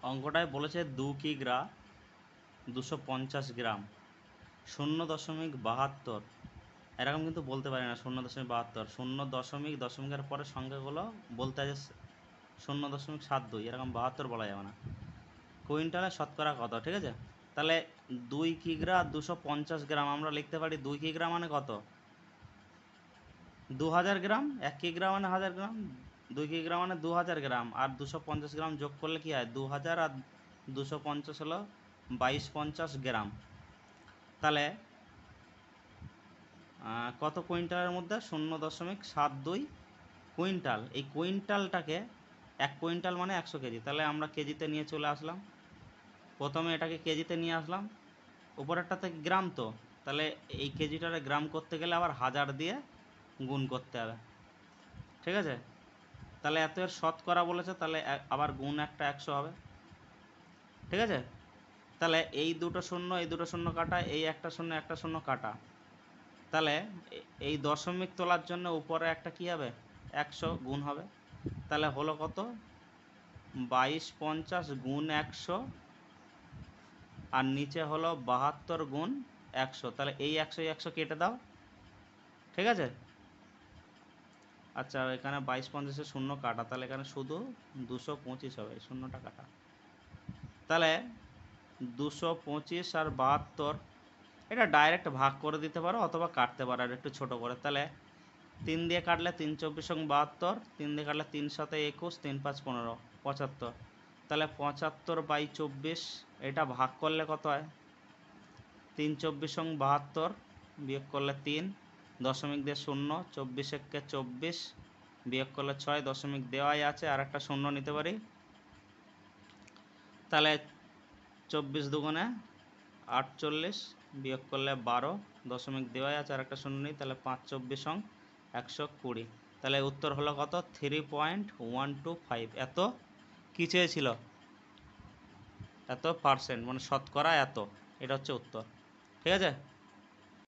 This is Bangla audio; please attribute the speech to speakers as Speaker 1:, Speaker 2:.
Speaker 1: অঙ্কটায় বলেছে 2 কিগ্রা 250 গ্রাম 0.72, এরকম কিন্তু বলতে পারি না 0.72, 0.দশমিকের পরে সংখ্যাগুলো বলতে আছে 0.72, এরকম 72 বলা যাবে না। কুইন্টালে শতকরা কত, ঠিক আছে? তাহলে 2 কিগ্রা 250 গ্রাম আমরা লিখতে পারি 2 কিগ্রা মানে কত, 2000 গ্রাম। 1 কিগ্রা মানে 1000 গ্রাম, 2 কিগ্রা মানে 2000 গ্রাম, আর 250 গ্রাম যোগ করলে কি হয় 2000 আর 250 হলো 2250 গ্রাম। তাহলে কত কুইন্টালের মধ্যে 0.72 কুইন্টাল। এই কুইন্টালটাকে 1 কুইন্টাল মানে 100 কেজি, তাহলে আমরা কেজিতে নিয়ে চলে আসলাম। প্রথমে এটাকে কেজিতে নিয়ে আসলাম, উপরেরটাতে গ্রাম, তো তাহলে এই কেজিটারে গ্রাম করতে গেলে আবার 1000 দিয়ে গুণ করতে হবে, ঠিক আছে? তাহলে এত এর শতকরা বলেছে, তাহলে আবার গুণ একটা 100 হবে, ঠিক আছে? তাহলে এই দুটো শূন্য এই দুটো শূন্য কাটা, এই একটা শূন্য কাটা, তাহলে এই দশমিক তোলার জন্য উপরে একটা কি হবে 100 গুণ হবে। তাহলে হলো কত 2250 গুণ 100, আর নিচে হলো 72 গুণ 100। তাহলে এই 100 কেটে দাও, ঠিক আছে? আচ্ছা, এখানে 2250 শূন্য কাটা, তাহলে এখানে শুধু 225 হবে, শূন্যটা কাটা। তাহলে 225 আর 72, এটা ডাইরেক্ট ভাগ করে দিতে পারো অথবা কাটতে পারো আর একটু ছোট করে। তাহলে 3 দিয়ে কাটলে 3 24 72, 3 দিয়ে কাটলে 3 7 21, 3 5 15, 75। তাহলে 75/24, এটা ভাগ করলে কত হয় 3 24 72, বিয়োগ করলে 3, দশমিক দিয়ে 0, 24 একে 24, বিয়োগ করলে 6, দশমিক দেওয়াই আছে, আর একটা শূন্য নিতে পারি। তাহলে 24 দুগুণে 48, বিয়োগ করলে 12, দশমিক দেওয়াই আছে, আর একটা শূন্য নেই, তাহলে 5 24 120। তাহলে উত্তর হলো কত 3.125। এত কী চেয়েছিল, এত পার্সেন্ট মানে শতকরা এত, এটা হচ্ছে উত্তর, ঠিক আছে?